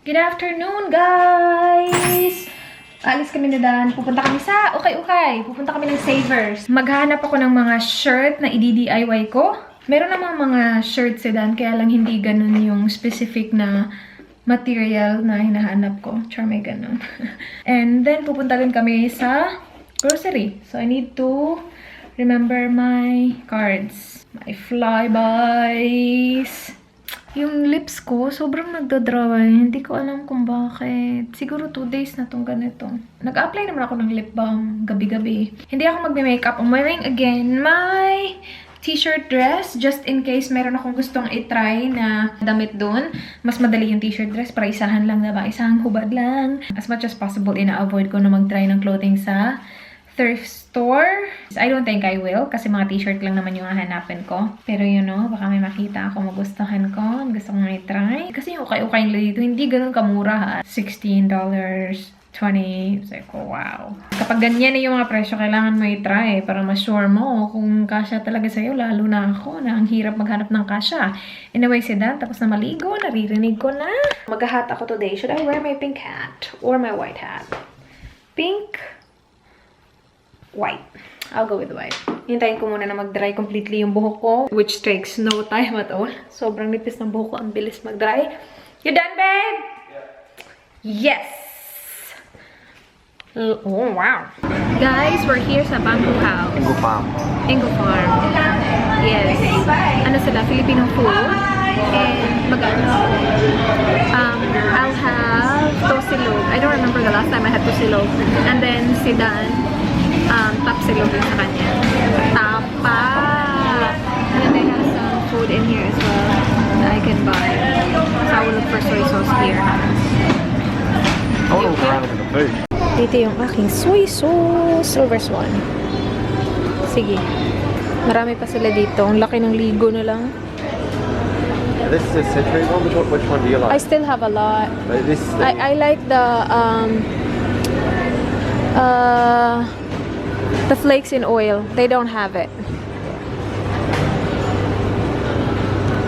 Good afternoon, guys! Alis kami na Dan. Pupunta kami sa Ukay-Ukay. Pupunta kami ng Savers. Maghahanap ako ng mga shirt na i-DIY ko. Meron namang mga shirts si Dan, kaya lang hindi ganun yung specific na material na hinahanap ko. Char, may ganun. And then, pupunta rin kami sa grocery. So, I need to remember my cards. My flybys. Yung lips ko, sobrang nagdadraway. Hindi ko alam kung bakit. Siguro 2 days na tong ganito. Nag-apply naman ako ng lip balm gabi-gabi. Hindi ako magme-makeup. I'm wearing again my t-shirt dress. Just in case meron akong gustong i-try na damit dun. Mas madali yung t-shirt dress para isahan lang, diba? Isang hubad lang. As much as possible, ina-avoid ko na mag-try ng clothing sa thrift store. I don't think I will kasi mga t-shirt lang naman yung hahanapin ko. Pero you know, baka may makita ako magustuhan ko. Gusto kong i-try. Kasi yung ukay-ukay nila dito, hindi ganun kamura ha. $16, $20. Sabi ko, wow. Kapag ganyan na yung mga presyo, kailangan mo i-try para ma-sure mo kung kasya talaga sa'yo. Lalo na ako na ang hirap maghanap ng kasya. Anyway, si Dan, tapos na maligo, naririnig ko na. Mag-hat ako today. Should I wear my pink hat or my white hat? Pink. White. I'll go with white. Hintayin ko muna na mag-dry completely yung buhok ko, which takes no time at all. Sobrang nipis ng buhok ko. Ang bilis mag-dry. You done, babe? Yeah. Yes! Oh, wow. Guys, we're here sa Bamboo House. Ingo Farm. Ingo Farm. Yes. Ano sila? Filipino food. And I'll have tosilog. I don't remember the last time I had tosilog. And then si Dan, tapsilog din sa kanya. Tapa! And then they have some food in here as well that I can buy. So I will look for soy sauce here. I want to look around at the food. Dito yung aking soy sauce. Silver Swan. Sige. Marami pa sila dito. Ang laki ng ligo na lang. This is a century one. Which one do you like? I still have a lot. This. I like the flakes in oil. They don't have it.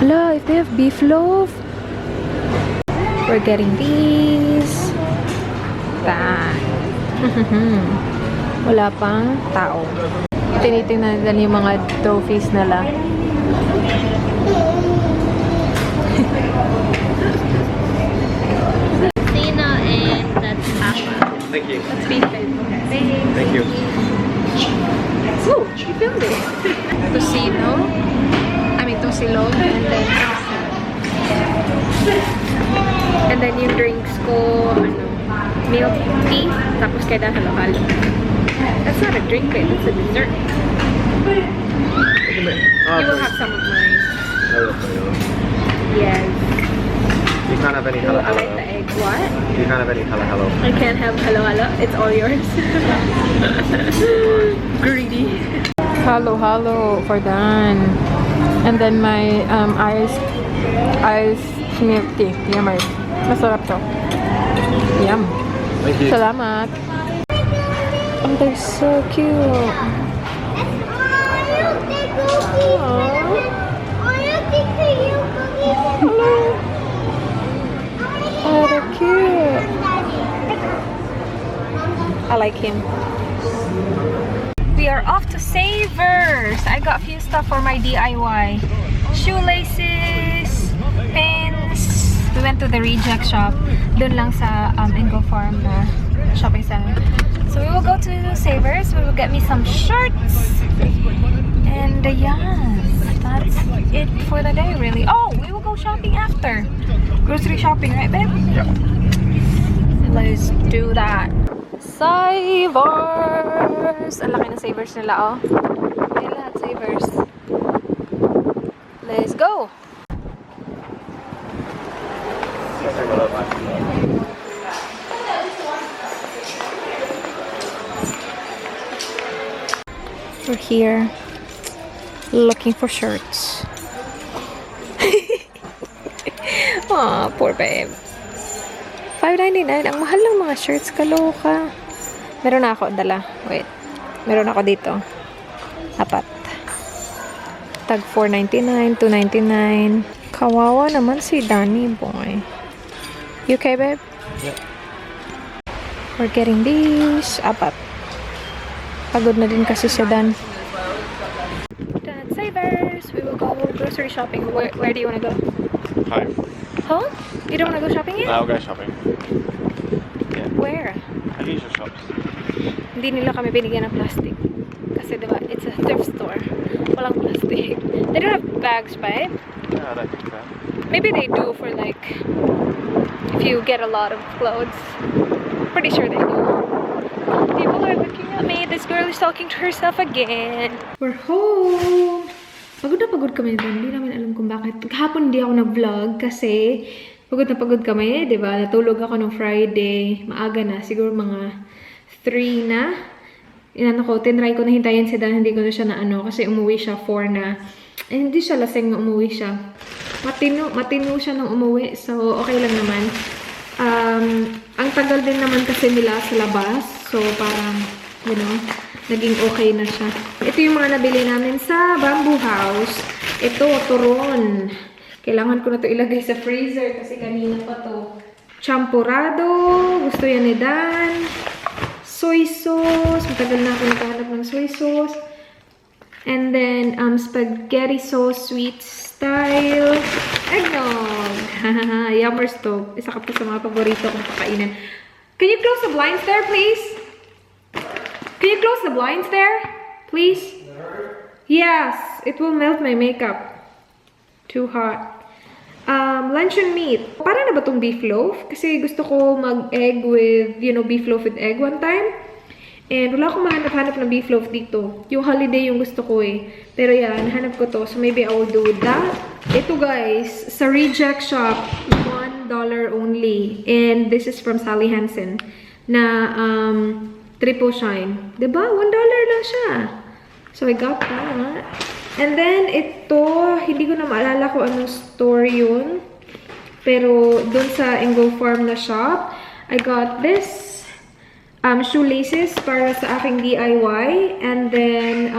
Hello, if they have beef loaf. We're getting these. That. Wala pang tao. Tinitingnan nila yung mga trophies nila. Sina and that's Papa. Thank you. That's beef. Thank you. Ooh, you filmed it. Tocino. I mean, tosilog. And then yung drinks ko, milk tea. Tapos kaya halo-halo. That's not a drink, babe. That's a dessert. You will have some of mine. Yes. You can't have any hello I hello. like the egg. What? You can't have any hello hello. I can't have halo-halo. It's all yours. Greedy. Halo-halo for Dan. And then my iced milk tea. Yummer. Masarap to. Yum. Thank you. Salamat. Oh, they're so cute. Hello. Oh, they're cute. I like him. We are off to Savers. I got a few stuff for my DIY. Shoelaces, pins. We went to the reject shop. Dun lang sa Ingo Farm na shopping center. So we will go to Savers. We will get me some shirts. And yes, that's it for the day really. Oh, we will go shopping after. Grocery shopping, right babe? Yeah. Let's do that. Savers! Ang laki ng Savers nila, oh. Yan lahat Savers. Let's go! We're here looking for shirts. Aw, poor babe. $5.99. Ang mahal ng mga shirts. Kaloka. Meron na ako dala. Wait. Meron ako dito. 4. Tag $4.99, $2.99. Kawawa naman si Danny boy. You okay, babe? Yeah. We're getting these. Apat. Pagod na din kasi siya dan. Done at Savers. We will go grocery shopping. Where do you want to go? Home. Home? You don't want to go shopping yet? I'll go shopping. Yeah. Where? Our usual shops. Hindi nila kami binigyan ng plastic. Kasi diba, it's a thrift store. Walang plastic. They don't have bags, right? No, I don't think so. Maybe they do for like, if you get a lot of clothes. Pretty sure they do. People are looking at me. This girl is talking to herself again. We're home! Pagod na pagod kami doon. Hindi namin alam kung bakit. Kahapon hindi ako nag-vlog kasi pagod na pagod kami, di ba? Natulog ako nung Friday. Maaga na. Siguro mga 3 na. Inano ko, tinry ko na hintayin si Dan. Hindi ko na siya na ano kasi umuwi siya 4 na. Eh, hindi siya lasing na umuwi siya. Matino siya nung umuwi. So, okay lang naman. Ang tagal din naman kasi nila sa labas. So, parang, you know, naging okay na siya. Ito yung mga nabili namin sa Bamboo House. Ito, turon. Kailangan ko na to ilagay sa freezer kasi kanina pa to. Champurrado. Gusto yan ni Dan. Soy sauce. Matagal na ako naghahanap ng soy sauce. And then, spaghetti sauce, sweet style. Eggnog. Yummers to. Isa ka pa sa mga paborito kong kakainin. Can you close the blinds there, please? Can you close the blinds there? Please? Yes. It will melt my makeup. Too hot. Luncheon meat. Para na ba tong beef loaf? Kasi gusto ko mag-egg with, you know, beef loaf with egg one time. And wala akong mahanap-hanap ng beef loaf dito. Yung holiday yung gusto ko eh. Pero yan, hanap ko to. So maybe I will do that. Ito guys, sa Reject Shop, $1 only. And this is from Sally Hansen. Na triple shine. Diba? $1 lang siya. So I got that. And then ito, hindi ko na maalala kung anong store yun. Pero dun sa Ingo Farm na shop, I got this. Shoelaces para sa aking DIY. And then,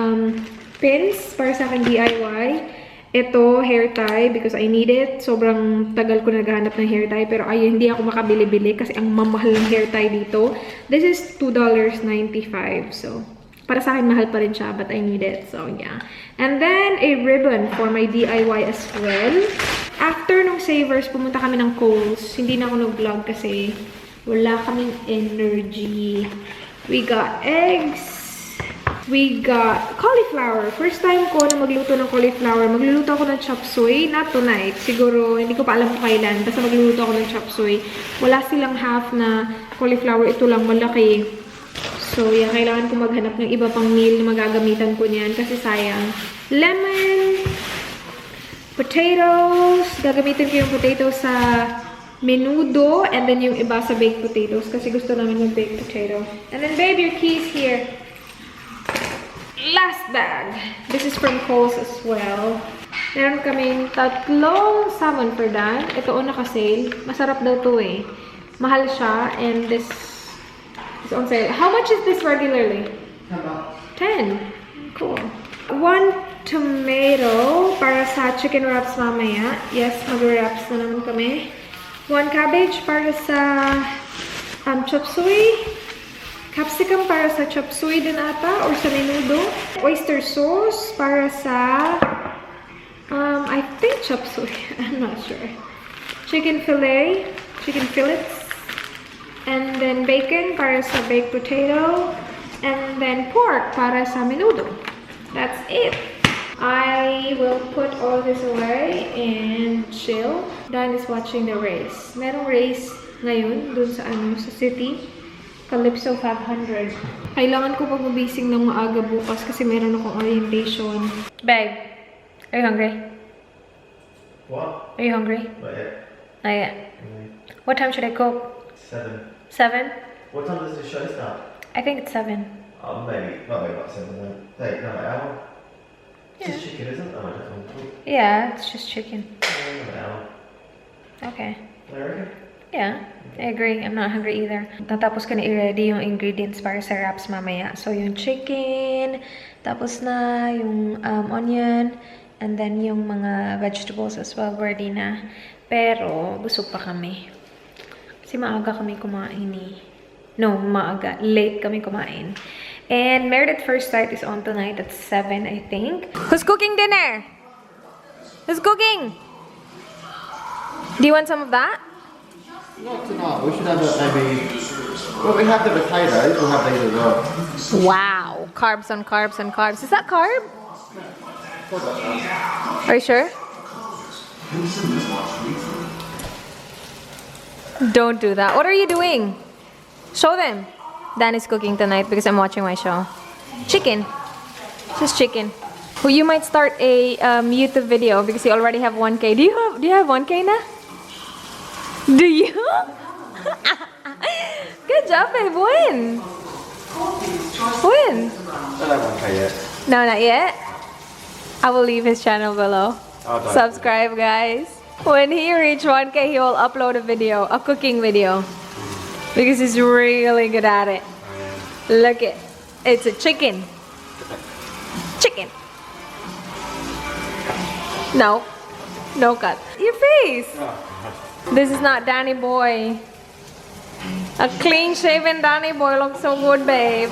pins para sa aking DIY. Ito, hair tie because I need it. Sobrang tagal ko naghahanap ng hair tie. Pero ay, hindi ako makabili-bili kasi ang mamahal ng hair tie dito. This is $2.95. So, para sa akin, mahal pa rin siya. But I need it. So, yeah. And then, a ribbon for my DIY as well. After nung Savers, pumunta kami ng Kohl's. Hindi na ako nag-vlog kasi wala kaming energy. We got eggs. We got cauliflower. First time ko na magluto ng cauliflower. Magluluto ako ng chop suey. Not tonight. Siguro, hindi ko pa alam kung kailan. Basta magluluto ako ng chop suey. Wala silang half na cauliflower. Ito lang, malaki. So, yeah, kailangan ko maghanap ng iba pang meal na magagamitan ko niyan. Kasi sayang. Lemon. Potatoes. Gagamitin ko yung potato sa menudo, and then yung iba sa baked potatoes kasi gusto namin yung baked potato. And then, babe, your keys here. Last bag. This is from Kohl's as well. Meron kaming tatlong salmon for Dan. Ito o naka-sale. Masarap daw to eh. Mahal siya, and this is on sale. How much is this regularly? About 10. Cool. 1 tomato para sa chicken wraps mamaya. Yes, mag-wraps na naman kami. 1 cabbage para sa chop suey. Capsicum para sa chop suey din ata or sa menudo. Oyster sauce para sa I think chop suey. I'm not sure. Chicken fillet. Chicken fillets. And then bacon para sa baked potato. And then pork para sa menudo. That's it. I will put all this away and chill. Dan is watching the race. Merong race ngayon dun sa sa city. Calypso 500. Kailangan ko pag-mabising ng maaga bukas kasi meron akong orientation. Babe, are you hungry? what? Are you hungry? Not yet. Not yet. What time should I cook? 7. 7? What time does the show start? I think it's 7. Maybe about 7 then. Hey, no, an hour. Yeah. It's just chicken, isn't it? Oh, I don't know. Yeah, it's just chicken. An hour. Okay. I reckon. Yeah, I agree. I'm not hungry either. Natapos ko na i-ready yung ingredients para sa wraps mamaya. So, yung chicken, tapos na yung onion, and then yung mga vegetables as well, ready na. Pero, busog pa kami. Kasi maaga kami kumain eh. No, maaga. Late kami kumain. And Married at First Sight is on tonight at 7, I think. Who's cooking dinner? Who's cooking? Do you want some of that? Not tonight. We should have maybe. Well, we have the potatoes. We'll have these as well. Wow. Carbs on carbs on carbs. Is that carb? Are you sure? Don't do that. What are you doing? Show them. Dan is cooking tonight because I'm watching my show. Chicken. Just chicken. Well, you might start a YouTube video because you already have 1K. Do you have 1K na? Do you? Good job, babe. When? When? I don't want to yet. No, not yet. I will leave his channel below. Oh, don't. Subscribe, guys. When he reach 1K, he will upload a video, a cooking video. Because he's really good at it. Look it. It's a chicken. Chicken. No. No cut. Your face. This is not Danny Boy. A clean-shaven Danny Boy looks so good, babe.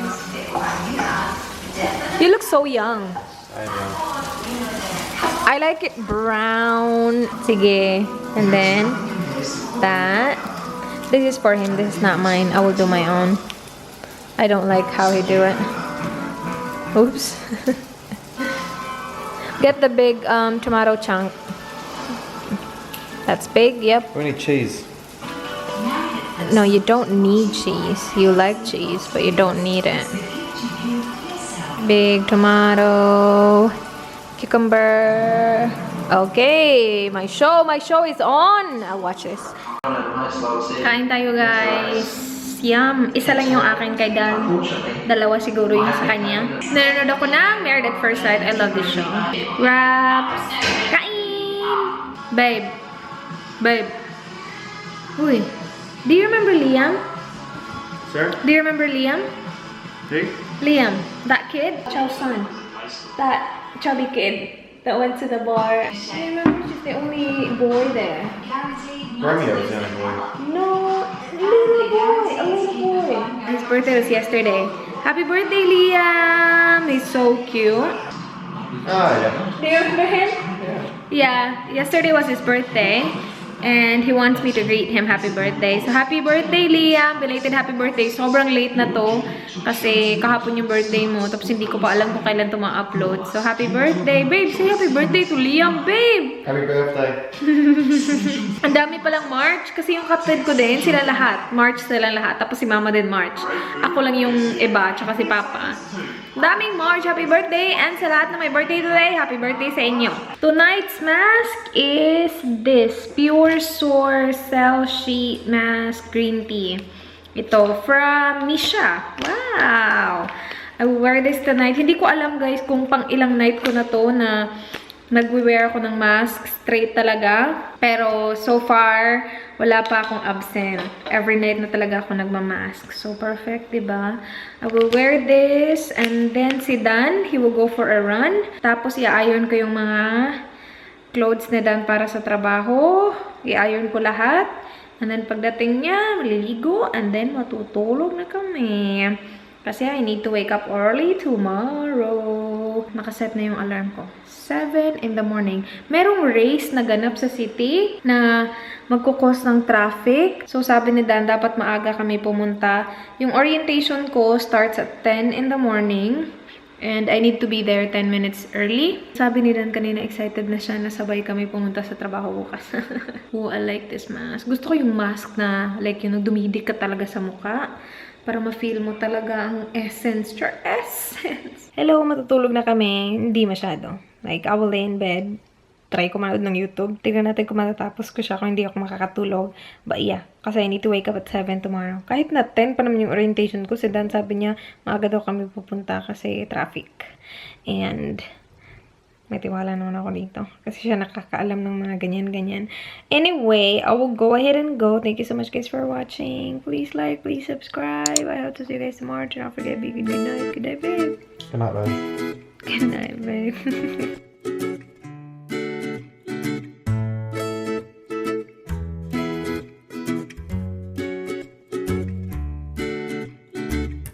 You look so young. I know. I like it brown. Sige. And then, that. This is for him. This is not mine. I will do my own. I don't like how he do it. Oops. Get the big tomato chunk. That's big, yep. We need cheese. No, you don't need cheese. You like cheese, but you don't need it. Big tomato. Cucumber. Okay, my show is on. I'll watch this. Kain tayo, guys. Yum. Isa lang yung akin kay Dan. Dalawa siguro yung sa kanya. Nanonood ako ng Married at First Sight. I love this show. Wraps. Kain! Babe. Babe. Uy. Do you remember Liam? Sir? Do you remember Liam? Who? Liam. That kid? Chow's son. That chubby kid that went to the bar. I remember she's the only boy there. Romeo was the only boy. No, little boy, a little boy. His birthday was yesterday. Happy birthday, Liam! He's so cute. Oh, yeah. Do you remember him? Yeah, yesterday was his birthday. And he wants me to greet him happy birthday. So, happy birthday, Liam! Belated happy birthday. Sobrang late na to. Kasi kahapon yung birthday mo. Tapos hindi ko pa alam kung kailan to ma-upload. So, happy birthday. Babe, say happy birthday to Liam, babe! Happy birthday. Ang dami palang March. Kasi yung kapatid ko din, sila lahat. March silang lahat. Tapos si Mama din March. Ako lang yung iba, tsaka si Papa. Daming March. Happy birthday! And sa lahat na may birthday today, happy birthday sa inyo. Tonight's mask is this. Pure Source Cell Sheet Mask Green Tea. Ito from Misha. Wow! I will wear this tonight. Hindi ko alam, guys, kung pang ilang night ko na to na nagwe-wear ako ng mask. Straight talaga. Pero so far, wala pa akong absent. Every night na talaga ako nagmamask. So perfect, diba? I will wear this. And then si Dan, he will go for a run. Tapos i-iron ko yung mga clothes na Dan para sa trabaho. I-iron ko lahat. And then pagdating niya, maliligo. And then matutulog na kami. Kasi I need to wake up early tomorrow. Nakaset na yung alarm ko. 7 in the morning. Merong race na ganap sa city na magkukos ng traffic. So sabi ni Dan, dapat maaga kami pumunta. Yung orientation ko starts at 10 in the morning. And I need to be there 10 minutes early. Sabi ni Dan kanina, excited na siya na sabay kami pumunta sa trabaho bukas. Oh, I like this mask. Gusto ko yung mask na, like, yung dumidik ka talaga sa mukha. Para ma-feel mo talaga ang essence. Your essence. Hello, matutulog na kami. Hindi masyado. Like, I will lay in bed. Try ko manood ng YouTube. Tignan natin kung matatapos ko siya kung hindi ako makakatulog. But yeah, kasi I need to wake up at 7 tomorrow. Kahit na 10 pa naman yung orientation ko, si Dan sabi niya, maaga daw kami pupunta kasi traffic. And may tiwala naman ako dito. Kasi siya nakakaalam ng mga ganyan-ganyan. Anyway, I will go ahead and go. Thank you so much, guys, for watching. Please like, please subscribe. I hope to see you guys tomorrow. Do not forget, be good night. Good night, babe. Good night, babe. Good night, babe.